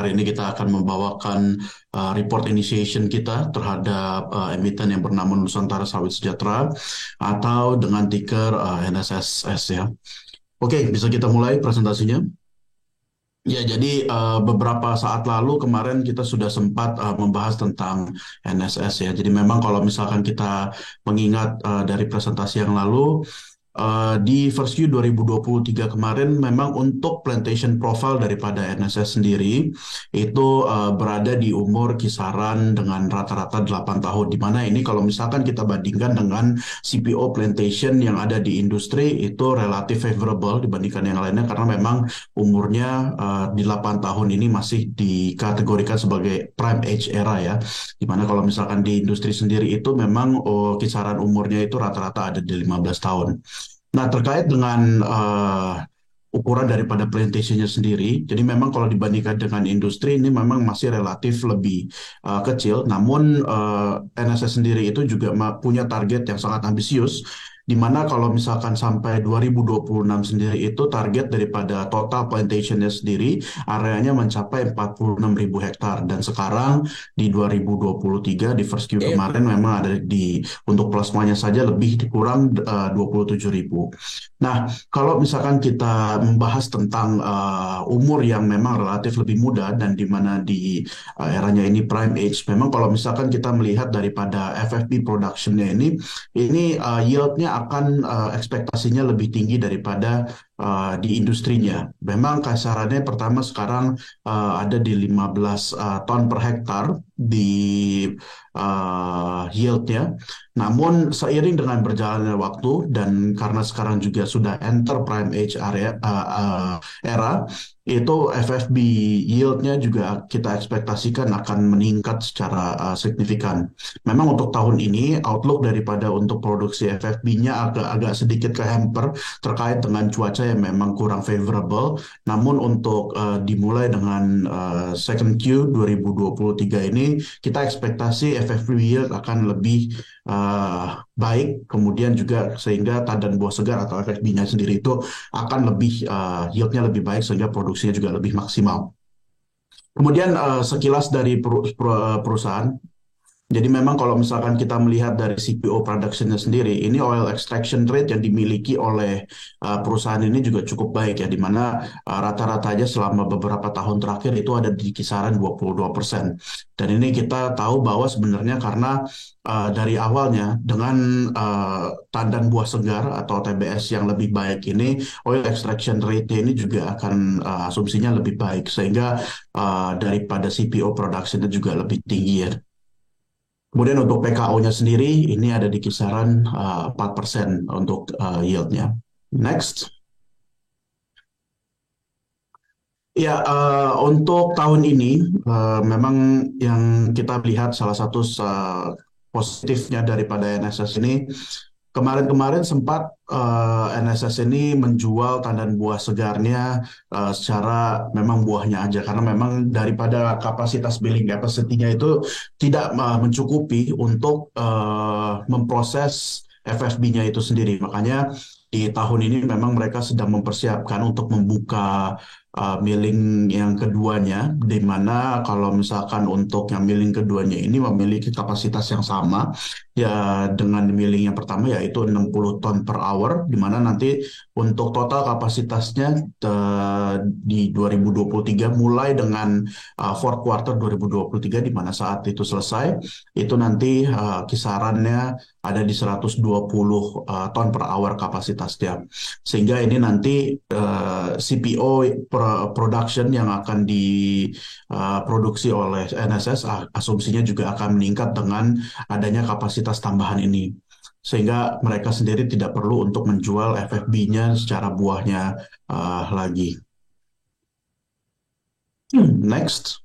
hari ini kita akan membawakan report initiation kita terhadap emiten yang bernama Nusantara Sawit Sejahtera atau dengan ticker NSSS ya. Oke, bisa kita mulai presentasinya? Ya, jadi beberapa saat lalu kemarin kita sudah sempat membahas tentang NSS ya. Jadi memang kalau misalkan kita mengingat dari presentasi yang lalu, di first Q 2023 kemarin memang untuk plantation profile daripada NSS sendiri itu berada di umur kisaran dengan rata-rata 8 tahun. Di mana ini kalau misalkan kita bandingkan dengan CPO plantation yang ada di industri itu relatif favorable dibandingkan yang lainnya karena memang umurnya di 8 tahun ini masih dikategorikan sebagai prime age era ya. Dimana kalau misalkan di industri sendiri itu memang kisaran umurnya itu rata-rata ada di 15 tahun. Nah, terkait dengan ukuran daripada plantation-nya sendiri, jadi memang kalau dibandingkan dengan industri ini memang masih relatif lebih kecil. Namun NSS sendiri itu juga punya target yang sangat ambisius, di mana kalau misalkan sampai 2026 sendiri itu target daripada total plantation-nya sendiri areanya mencapai 46.000 hektar. Dan sekarang di 2023 di first Q kemarin memang ada di untuk plasmanya saja lebih kurang 27.000. Nah, kalau misalkan kita membahas tentang umur yang memang relatif lebih muda dan di mana di eranya ini prime age, memang kalau misalkan kita melihat daripada FFB production-nya ini yield-nya akan ekspektasinya lebih tinggi daripada di industrinya. Memang kasarannya pertama sekarang ada di 15 ton per hektar di yield-nya. Namun seiring dengan berjalannya waktu dan karena sekarang juga sudah enter prime age era, itu FFB yield-nya juga kita ekspektasikan akan meningkat secara signifikan. Memang untuk tahun ini outlook daripada untuk produksi FFB-nya agak sedikit kehamper terkait dengan cuaca yang memang kurang favorable. Namun untuk dimulai dengan second Q 2023 ini kita ekspektasi FFB yield akan lebih baik, kemudian juga sehingga tandan buah segar atau FFB-nya sendiri itu akan lebih yield-nya lebih baik sehingga produksinya juga lebih maksimal. Kemudian sekilas dari perusahaan, jadi memang kalau misalkan kita melihat dari CPO production-nya sendiri, ini oil extraction rate yang dimiliki oleh perusahaan ini juga cukup baik ya, di mana rata-ratanya selama beberapa tahun terakhir itu ada di kisaran 22%. Dan ini kita tahu bahwa sebenarnya karena dari awalnya dengan tandan buah segar atau TBS yang lebih baik ini, oil extraction rate ini juga akan asumsinya lebih baik, sehingga daripada CPO production-nya juga lebih tinggi ya. Kemudian untuk PKO-nya sendiri ini ada di kisaran 4% untuk yield-nya. Next. Ya, untuk tahun ini memang yang kita lihat salah satu positifnya daripada NSS ini, kemarin-kemarin sempat NSS ini menjual tandan buah segarnya secara memang buahnya aja karena memang daripada kapasitas billing capacity-nya itu tidak mencukupi untuk memproses FFB-nya itu sendiri. Makanya di tahun ini memang mereka sedang mempersiapkan untuk membuka milling yang keduanya, di mana kalau misalkan untuk yang milling keduanya ini memiliki kapasitas yang sama ya dengan milling yang pertama yaitu 60 ton per hour, di mana nanti untuk total kapasitasnya di 2023 mulai dengan fourth quarter 2023 di mana saat itu selesai itu nanti kisarannya ada di 120 ton per hour kapasitasnya. Sehingga ini nanti CPO production yang akan diproduksi oleh NSS asumsinya juga akan meningkat dengan adanya kapasitas tambahan ini. Sehingga mereka sendiri tidak perlu untuk menjual FFB-nya secara buahnya lagi. Next.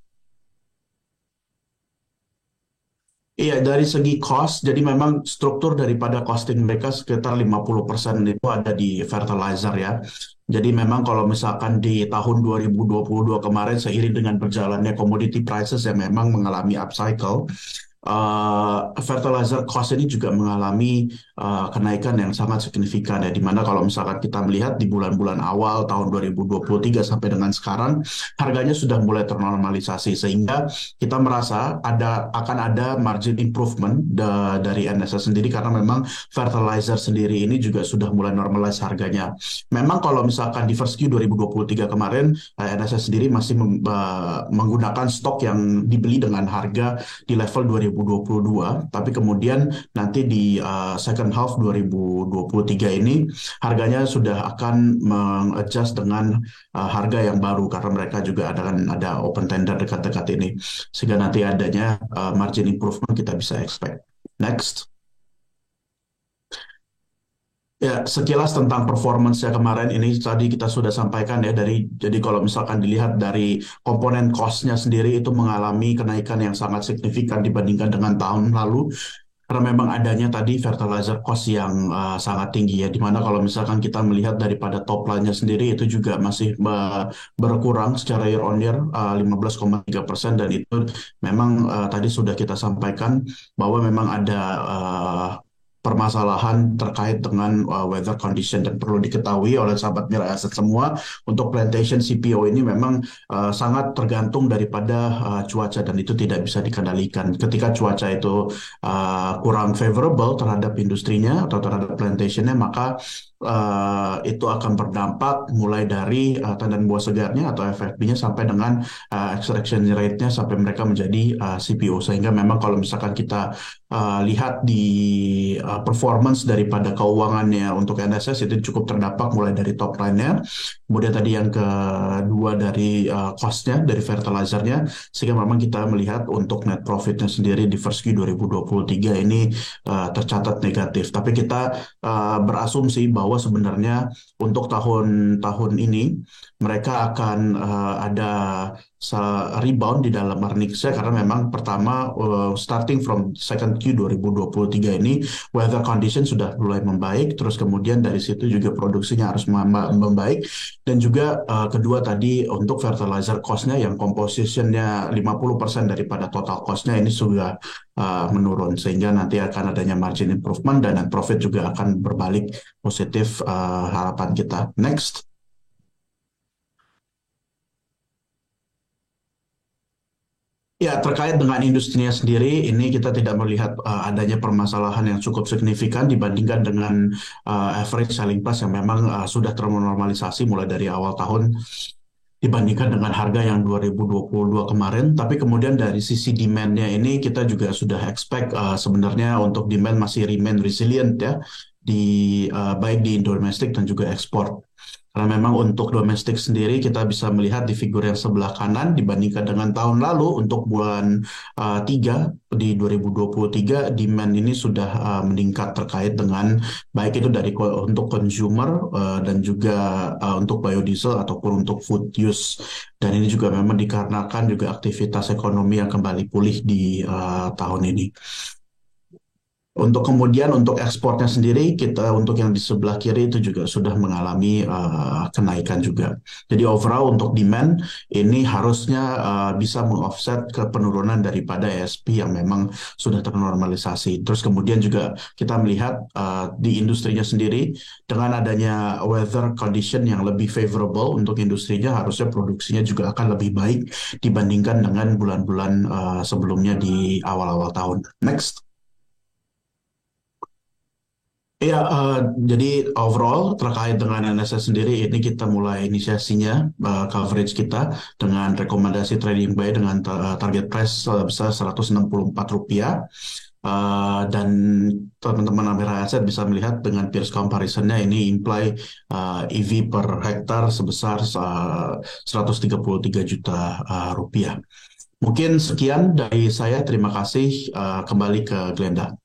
Iya, dari segi cost, jadi memang struktur daripada costing mereka sekitar 50% itu ada di fertilizer ya. Jadi memang kalau misalkan di tahun 2022 kemarin seiring dengan berjalannya commodity prices yang memang mengalami upcycle, fertilizer cost ini juga mengalami kenaikan yang sangat signifikan ya. Dimana kalau misalkan kita melihat di bulan-bulan awal tahun 2023 sampai dengan sekarang, harganya sudah mulai ternormalisasi sehingga kita merasa akan ada margin improvement dari NSS sendiri karena memang fertilizer sendiri ini juga sudah mulai normalize harganya. Memang kalau misalkan di first Q 2023 kemarin, NSS sendiri masih menggunakan stok yang dibeli dengan harga di level 2022, tapi kemudian nanti di second half 2023 ini harganya sudah akan mengadjust dengan harga yang baru karena mereka juga ada open tender dekat-dekat ini, sehingga nanti adanya margin improvement kita bisa expect. Next. Ya, sekilas tentang performance-nya kemarin ini tadi kita sudah sampaikan ya jadi kalau misalkan dilihat dari komponen cost-nya sendiri itu mengalami kenaikan yang sangat signifikan dibandingkan dengan tahun lalu karena memang adanya tadi fertilizer cost yang sangat tinggi ya, dimana kalau misalkan kita melihat daripada top line-nya sendiri itu juga masih berkurang secara year on year 15,3% dan itu memang tadi sudah kita sampaikan bahwa memang ada permasalahan terkait dengan weather condition dan perlu diketahui oleh sahabat Mira Asset semua untuk plantation CPO ini memang sangat tergantung daripada cuaca dan itu tidak bisa dikendalikan. Ketika cuaca itu kurang favorable terhadap industrinya atau terhadap plantationnya maka itu akan berdampak mulai dari tandan buah segarnya atau FFB-nya sampai dengan extraction rate-nya sampai mereka menjadi CPO sehingga memang kalau misalkan kita lihat di performance daripada keuangannya untuk NSS itu cukup terdampak mulai dari top line-nya, kemudian tadi yang kedua dari cost-nya, dari fertilizer-nya, sehingga memang kita melihat untuk net profit-nya sendiri di first Q 2023 ini tercatat negatif. Tapi kita berasumsi bahwa sebenarnya untuk tahun-tahun ini mereka akan ada rebound di dalam earnings-nya karena memang pertama starting from second Q 2023 ini weather condition sudah mulai membaik, terus kemudian dari situ juga produksinya harus membaik dan juga kedua tadi untuk fertilizer cost-nya yang composition-nya 50% daripada total cost-nya ini sudah menurun sehingga nanti akan adanya margin improvement dan net profit juga akan berbalik positif harapan kita. Next. Ya, terkait dengan industrinya sendiri, ini kita tidak melihat adanya permasalahan yang cukup signifikan dibandingkan dengan average selling price yang memang sudah ternormalisasi mulai dari awal tahun dibandingkan dengan harga yang 2022 kemarin. Tapi kemudian dari sisi demand-nya ini kita juga sudah expect sebenarnya untuk demand masih remain resilient ya, baik di domestik dan juga ekspor. Karena memang untuk domestik sendiri kita bisa melihat di figur yang sebelah kanan dibandingkan dengan tahun lalu untuk bulan 3 di 2023 demand ini sudah meningkat terkait dengan baik itu dari untuk consumer dan juga untuk biodiesel ataupun untuk food use. Dan ini juga memang dikarenakan juga aktivitas ekonomi yang kembali pulih di tahun ini. Untuk kemudian untuk ekspornya sendiri kita untuk yang di sebelah kiri itu juga sudah mengalami kenaikan juga. Jadi overall untuk demand ini harusnya bisa mengoffset ke penurunan daripada ASP yang memang sudah ternormalisasi. Terus kemudian juga kita melihat di industrinya sendiri dengan adanya weather condition yang lebih favorable untuk industrinya harusnya produksinya juga akan lebih baik dibandingkan dengan bulan-bulan sebelumnya di awal-awal tahun. Next. Ya, jadi overall terkait dengan NSS sendiri ini kita mulai inisiasinya coverage kita dengan rekomendasi trading buy dengan target price sebesar Rp164. Dan teman-teman Amira Asset bisa melihat dengan peers comparison-nya ini imply EV per hektar sebesar 133 juta rupiah. Mungkin sekian dari saya. Terima kasih. Kembali ke Glenda.